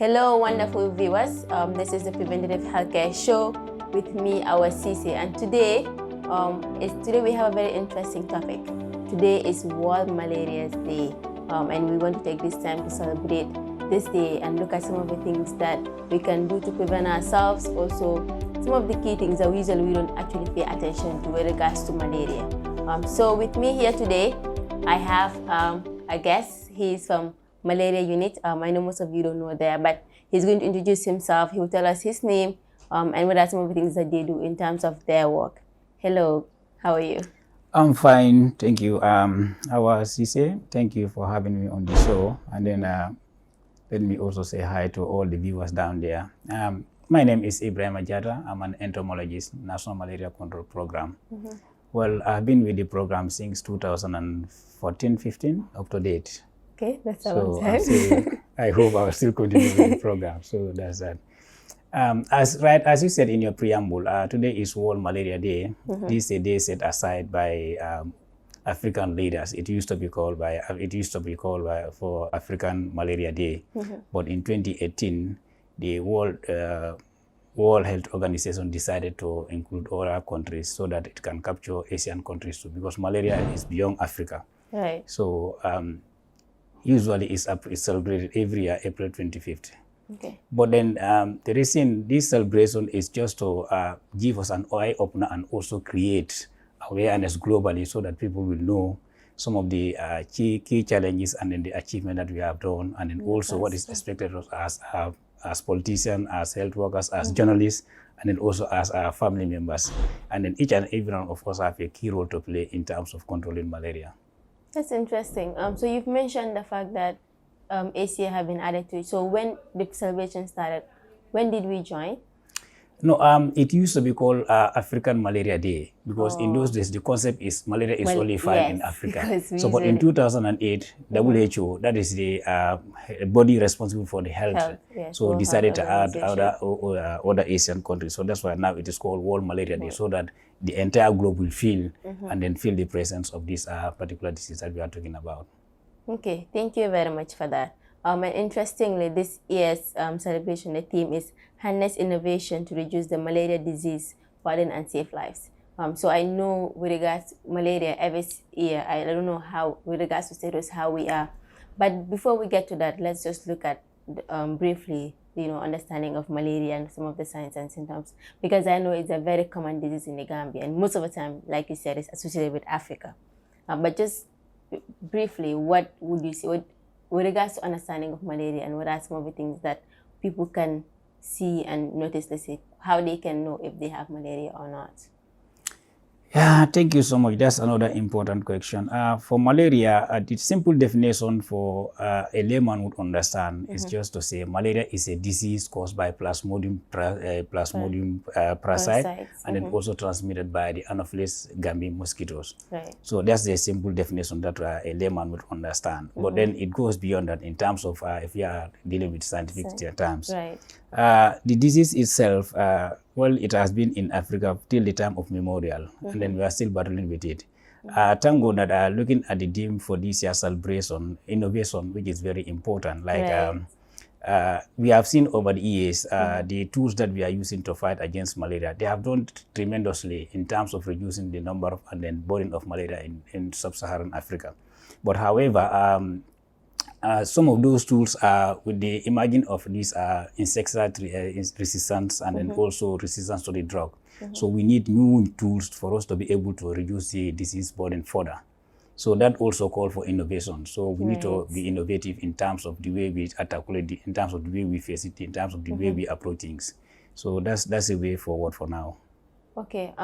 Hello, wonderful viewers. This is the Preventative Health Care Show with me, our CC, and today we have a very interesting topic. Today is World Malaria Day, and we want to take this time to celebrate this day and look at some of the things that we can do to prevent ourselves. Also, some of the key things that we don't actually pay attention to with regards to malaria. So with me here today, I have a guest. He's from Malaria Unit. I know most of you don't know there, but he's going to introduce himself. He will tell us his name and what are some of the things that they do in terms of their work. Hello, how are you? I'm fine, thank you. Our Cisse, thank you for having me on the show. And then let me also say hi to all the viewers down there. My name is Ibrahim Ajata. I'm an entomologist, National Malaria Control Program. Mm-hmm. Well, I've been with the program since 2014-15, up to date. Okay, that's a long time. I hope I'll still continue with the program. So that's that. As you said in your preamble, today is World Malaria Day. Mm-hmm. This is a day set aside by African leaders. It used to be called for African Malaria Day. Mm-hmm. But in 2018, the World Health Organization decided to include all our countries so that it can capture Asian countries too, because malaria is beyond Africa. Right. So usually it's celebrated every year, April 25th. Okay. But then the reason this celebration is just to give us an eye opener and also create awareness globally so that people will know some of the key challenges and then the achievement that we have done, and then also what is expected of us as politicians, as health workers, as journalists, and then also as our family members. And then each and every one of us have a key role to play in terms of controlling malaria. That's interesting. So you've mentioned the fact that ACA have been added to it. So when the celebration started, when did we join? No, it used to be called African Malaria Day, because in those days the concept is malaria is only found in Africa. So, but in 2008, WHO, that is the body responsible for the health, yes, so decided to add other Asian countries. So that's why now it is called World Malaria Day, so that the entire globe will feel and then feel the presence of this particular disease that we are talking about. Okay, thank you very much for that. And interestingly, this year's celebration, the theme is Harness Innovation to Reduce the Malaria Disease Burden and Save Lives. So I know with regards to malaria, every year, I don't know how, with regards to status, how we are. But before we get to that, let's just look at briefly, understanding of malaria and some of the signs and symptoms, because I know it's a very common disease in the Gambia, and most of the time, like you said, it's associated with Africa. But just briefly, what would you say with regards to understanding of malaria, and what are some of the things that people can see and notice, let's say, how they can know if they have malaria or not? Yeah, thank you so much. That's another important question. For malaria, the simple definition for a layman would understand is just to say malaria is a disease caused by Plasmodium parasite, and then also transmitted by the Anopheles gambiae mosquitoes. Right. So that's the simple definition that a layman would understand. But then it goes beyond that in terms of if you are dealing with scientific terms. Right. The disease itself, well, it has been in Africa till the time of memorial, and then we are still battling with it. Thank God that looking at the theme for this year's celebration, innovation, which is very important. Like we have seen over the years, the tools that we are using to fight against malaria, they have done tremendously in terms of reducing the number of and then burden of malaria in sub-Saharan Africa. But however, some of those tools with the emerging of these insecticide resistance and then also resistance to the drug. So we need new tools for us to be able to reduce the disease burden further. So that also calls for innovation. So we need to be innovative in terms of the way we articulate it, in terms of the way we face it, in terms of the way we approach things. So that's a way forward for now. Okay.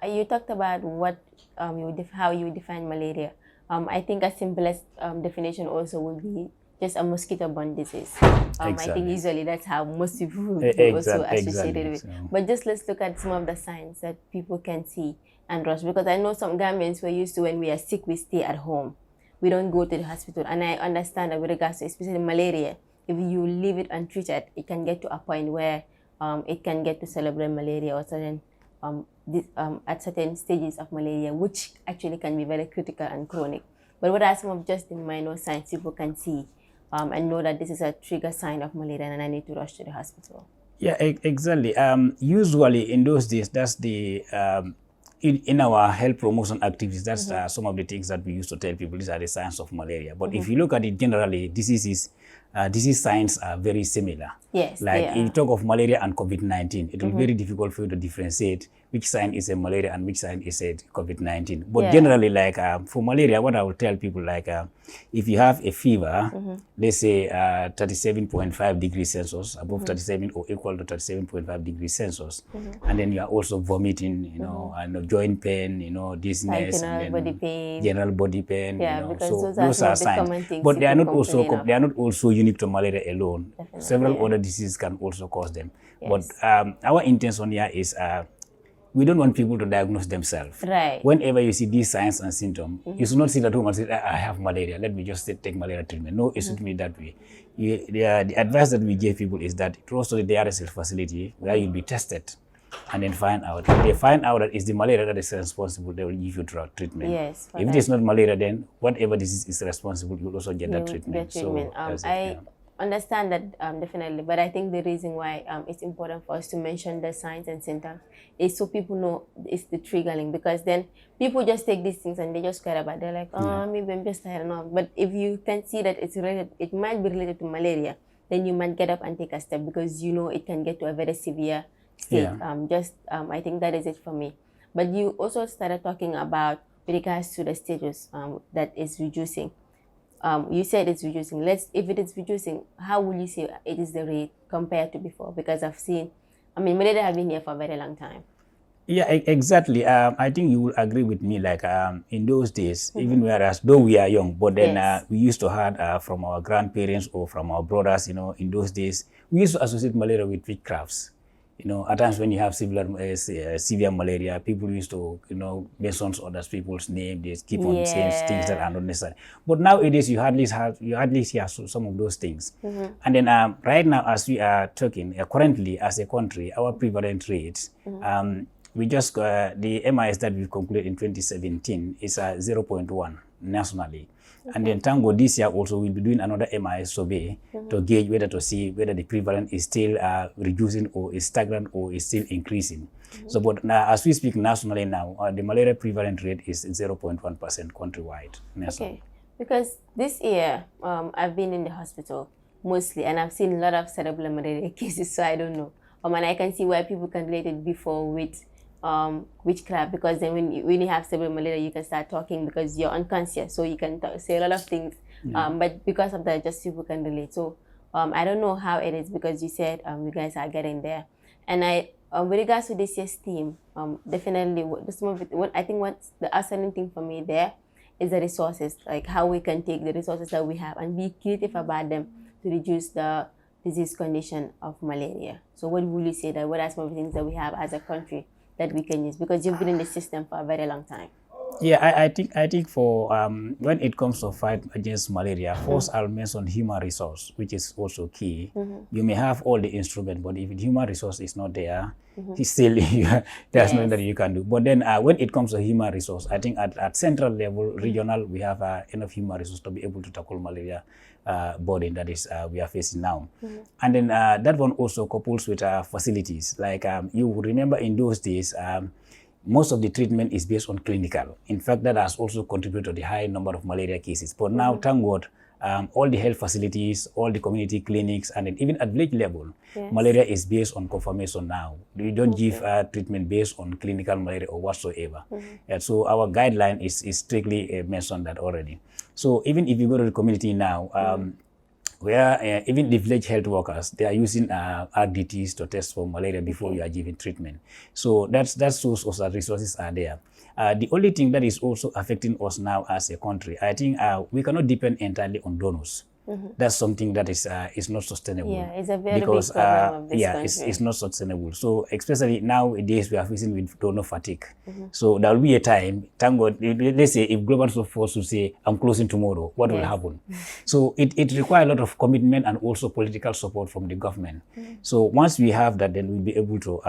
You talked about what how you define malaria. I think a simplest definition also would be just a mosquito-borne disease. I think usually that's how most people will be also associated with. So. But just let's look at some of the signs that people can see and rush, because I know some Gambians were used to, when we are sick, we stay at home. We don't go to the hospital. And I understand that with regards to especially malaria, if you leave it untreated, it can get to a point where it can get to cerebral malaria or certain at certain stages of malaria, which actually can be very critical and chronic. But what are some of just the minor signs people can see and know that this is a trigger sign of malaria and I need to rush to the hospital? Yeah, exactly. Usually in those days, that's the in our health promotion activities, that's some of the things that we used to tell people. These are the signs of malaria. But if you look at it generally, disease signs are very similar. Yes, like if you talk of malaria and COVID-19, it will be very difficult for you to differentiate which sign is a malaria and which sign is a COVID-19. But generally, like for malaria, what I will tell people, like if you have a fever, let's say 37.5 degrees Celsius, above 37 or equal to 37.5 degrees Celsius, and then you are also vomiting, you know, and joint pain, you know, dizziness, general body pain. General body pain, Yeah, you know. because So those are signs. common things. But they are not also unique to malaria alone. Definitely, Several other diseases can also cause them. Yes. But our intention here is we don't want people to diagnose themselves. Right. Whenever you see these signs and symptoms, you should not sit at home and say, I have malaria, let me just take malaria treatment. No, it shouldn't be that way. The advice that we give people is that close to the DRSL facility where you'll be tested and then find out. If they find out that it's the malaria that is responsible, they will give you drug treatment. Yes. If it is not malaria, then whatever disease is responsible, you'll also get that treatment. So I understand that definitely, but I think the reason why it's important for us to mention the signs and symptoms is so people know it's the triggering, because then people just take these things and they just care about it. They're like, maybe I'm just tired. No. But if you can see that it's related, it might be related to malaria, then you might get up and take a step, because you know it can get to a very severe state. I think that is it for me. But you also started talking about with regards to the stages that is reducing. You said it's reducing. If it is reducing, how will you say it is the rate compared to before? Because I've seen, malaria have been here for a very long time. Yeah, exactly. I think you will agree with me. Like in those days, even whereas though we are young, but then we used to have from our grandparents or from our brothers, you know, in those days, we used to associate malaria with witchcrafts. You know, at times when you have severe malaria, people used to, you know, mention other people's name. They keep on saying things that are not necessary. But nowadays, you hardly hear some of those things. And then right now, as we are talking, currently as a country, our prevalent rates, we just the MIS that we concluded in 2017 is 0.1 nationally. And then thank God this year also we'll be doing another MIS survey to gauge whether the prevalence is still reducing or is stagnant or is still increasing. So, but now, as we speak nationally now, the malaria prevalent rate is 0.1% countrywide. Okay, because this year I've been in the hospital mostly, and I've seen a lot of cerebral malaria cases. So I don't know, and I can see why people can relate it before with witchcraft, because then when you have cerebral malaria, you can start talking because you're unconscious, so you can say a lot of things. But because of that, just people can relate. So I don't know how it is, because you said you guys are getting there. And with regards to this year's theme, definitely I think what's the outstanding thing for me there is the resources, like how we can take the resources that we have and be creative about them to reduce the disease condition of malaria. So what will you say that what are some of the things that we have as a country that we can use, because you've been in the system for a very long time? Yeah, I think for when it comes to fight against malaria, first I'll mention human resource, which is also key. You may have all the instruments, but if the human resource is not there, it's still there's nothing that you can do. But then when it comes to human resource, I think at central level, regional, we have enough human resource to be able to tackle malaria burden that is we are facing now. And then that one also couples with facilities. Like you remember in those days, most of the treatment is based on clinical. In fact, that has also contributed to the high number of malaria cases. But now, thank God, all the health facilities, all the community clinics, and then even at village level, malaria is based on confirmation now. We don't give treatment based on clinical malaria or whatsoever. And so our guideline is strictly mentioned that already. So even if you go to the community now, where even the village health workers, they are using RDTs to test for malaria before you are giving treatment. So that shows us that resources are there. The only thing that is also affecting us now as a country, I think we cannot depend entirely on donors. That's something that is not sustainable. Yeah, it's a very big problem of this country. It's not sustainable. So especially nowadays we are facing with donor fatigue. So there will be a time, thank God, let's say if Global South Force will say, I'm closing tomorrow, what will happen? So it requires a lot of commitment and also political support from the government. So once we have that, then we'll be able to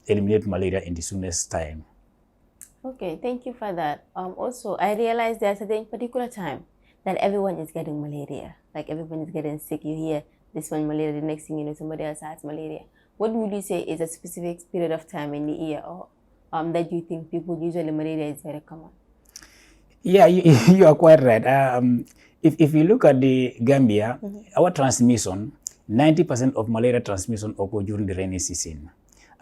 eliminate malaria in the soonest time. Okay, thank you for that. Also, I realized there's a particular time that everyone is getting malaria. like everyone is getting sick, you hear this one malaria, the next thing you know, somebody else has malaria. What would you say is a specific period of time in the year, or that you think people usually malaria is very common? Yeah, you are quite right. If you look at the Gambia, our transmission, 90% of malaria transmission occur during the rainy season.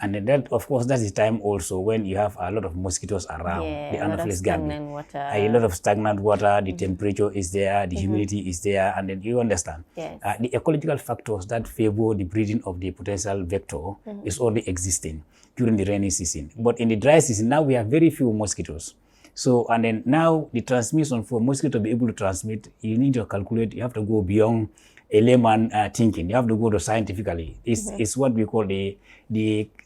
And that, of course, that's the time also when you have a lot of mosquitoes around the Anopheles Gambia. A lot of stagnant water, the temperature is there, the humidity is there, and then you understand. Yes. The ecological factors that favor the breeding of the potential vector is already existing during the rainy season. But in the dry season, now we have very few mosquitoes. So, and then now the transmission, for mosquito to be able to transmit, you need to calculate, you have to go beyond a layman thinking. You have to go to scientifically. It's what we call the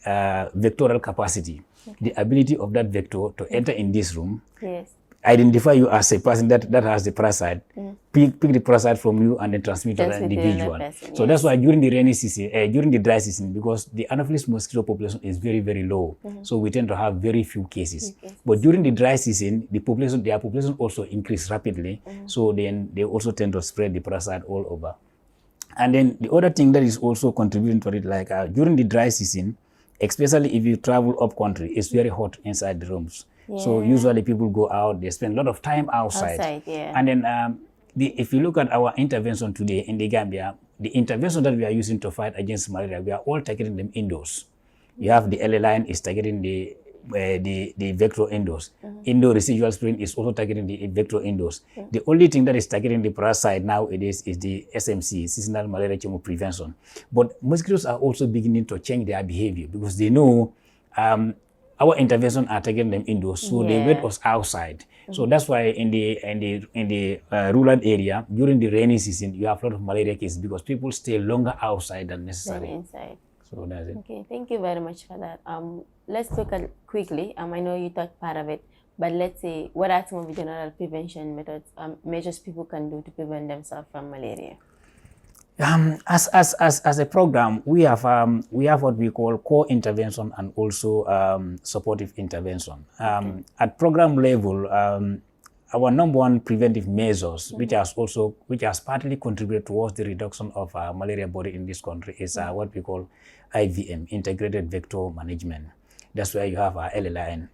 vectoral capacity, the ability of that vector to enter in this room, identify you as a person that has the parasite, pick the parasite from you and then transmit to the individual. So that's why during the rainy season, during the dry season, because the Anopheles mosquito population is very, very low, so we tend to have very few cases. But during the dry season, their population also increase rapidly, so then they also tend to spread the parasite all over. And then the other thing that is also contributing to it, like during the dry season, especially if you travel up country, it's very hot inside the rooms. So usually people go out, they spend a lot of time outside. And then if you look at our intervention today in the Gambia, the intervention that we are using to fight against malaria, we are all targeting them indoors. You have the LA line is targeting the vector indoors. Indoor residual spraying is also targeting the vector indoors. The only thing that is targeting the parasite nowadays is the SMC, seasonal malaria chemoprevention. But mosquitoes are also beginning to change their behavior because they know our intervention are targeting them indoors, so they wait us outside. So that's why in the rural area during the rainy season you have a lot of malaria cases because people stay longer outside than necessary. Inside. So that's it. Okay, thank you very much for that. Let's look at quickly. I know you talked part of it, but let's say what are some of the general prevention methods, measures people can do to prevent themselves from malaria? As a program, we have what we call core intervention and also supportive intervention. At program level, our number one preventive measures, which has partly contributed towards the reduction of malaria burden in this country, is what we call IVM, integrated vector management. That's where you have LLIN,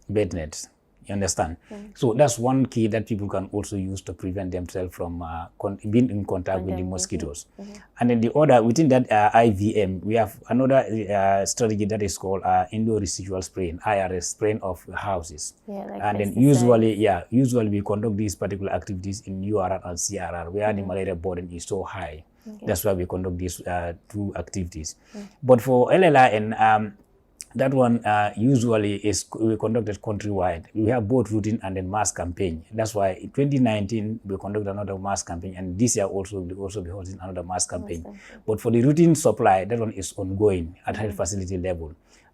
bed nets. You understand? So that's one key that people can also use to prevent themselves from being in contact with the mosquitoes. And then the other, within that IVM, we have another strategy that is called indoor residual spraying, IRS, spraying of houses. And then usually we conduct these particular activities in URR and CRR, where the malaria burden is so high. That's why we conduct these two activities. But for LLIN, that one usually is conducted countrywide. We have both routine and then mass campaign. That's why in 2019 we conducted another mass campaign, and this year also we'll also be holding another mass campaign. But for the routine supply, that one is ongoing at health facility level.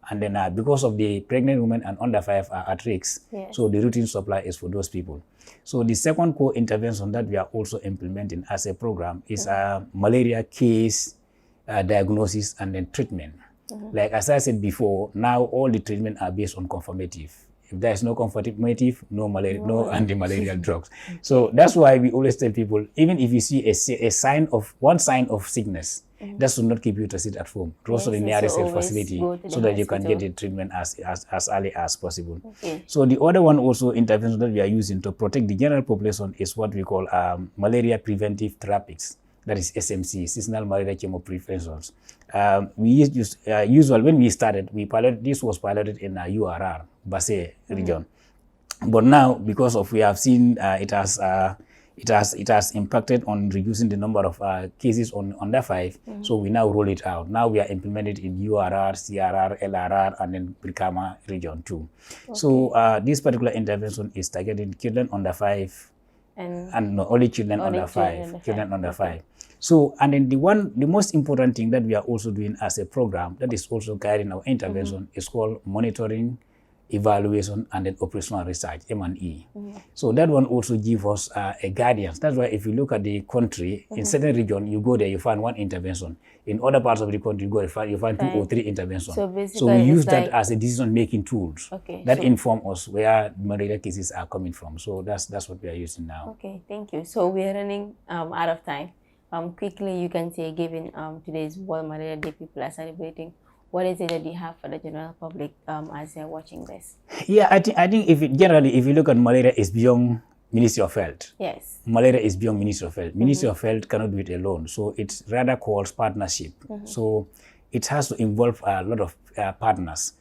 And then because of the pregnant women and under 5 are at risk, so the routine supply is for those people. So the second core intervention that we are also implementing as a program is malaria case diagnosis and then treatment. Like as I said before, now all the treatment are based on conformative. If there is no conformative, no malaria, no anti-malarial drugs. So that's why we always tell people, even if you see one sign of sickness, that should not keep you to sit at home. Go to the nearest health facility so that you can get the treatment as early as possible. So the other one also intervention that we are using to protect the general population is what we call malaria preventive therapies. That is SMC, seasonal malaria chemopreventions. Usually when we started, this was piloted in URR, Basse region. But now, because of we have seen it has impacted on reducing the number of cases on under 5, so we now roll it out. Now we are implemented in URR, CRR, LRR, and then Brikama region too. So this particular intervention is targeting children under 5, and no, only children under 5. Children under 5. So, and then the most important thing that we are also doing as a program that is also guiding our intervention is called monitoring evaluation, and then operational research, M&E. So that one also gives us a guidance. That's why if you look at the country, in certain region, you go there, you find one intervention. In other parts of the country, you find 2 or 3 interventions. So we use that as a decision-making tools that inform us where malaria cases are coming from. So that's what we are using now. Okay, thank you. So we are running out of time. Quickly, you can say, given today's World Malaria Day, people are celebrating, what is it that you have for the general public as they're watching this? Yeah, I think if you look at malaria, it's beyond Ministry of Health. Yes. Malaria is beyond Ministry of Health. Ministry of Health cannot do it alone. So it's rather calls partnership. So it has to involve a lot of partners,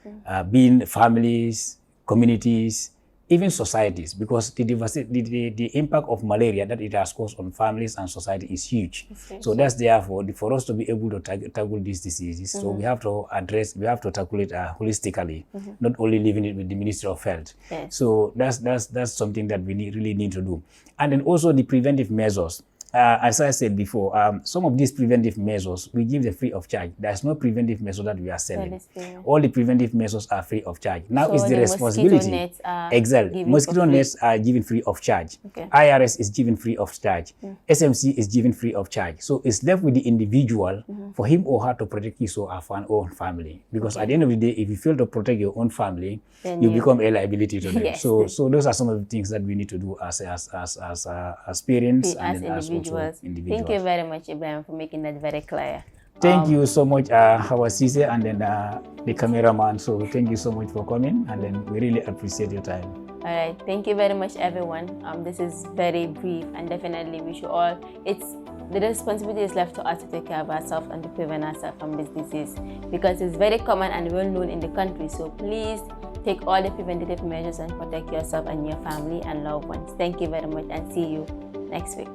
being families, communities, even societies, because the impact of malaria that it has caused on families and society is huge. So that's therefore for us to be able to tackle these diseases. So we have to tackle it holistically, not only leaving it with the Ministry of Health. Yes. So that's something that we really need to do. And then also the preventive measures. As I said before, some of these preventive measures, we give them free of charge. There's no preventive measure that we are selling. All the preventive measures are free of charge. Now it's the responsibility. Exactly. Mosquito nets are given free of charge. IRS is given free of charge. SMC is given free of charge. So it's left with the individual for him or her to protect his or her own family. Because at the end of the day, if you fail to protect your own family, then you become a liability to them. Yes. So those are some of the things that we need to do as parents and then as individuals. Thank you very much, Ibrahim, for making that very clear. Thank you so much, our Cisse, and then the cameraman. So thank you so much for coming, and then we really appreciate your time. All right, thank you very much, everyone. This is very brief, and definitely we should all. The responsibility is left to us to take care of ourselves and to prevent ourselves from this disease, because it's very common and well known in the country. So please take all the preventative measures and protect yourself and your family and loved ones. Thank you very much, and see you next week.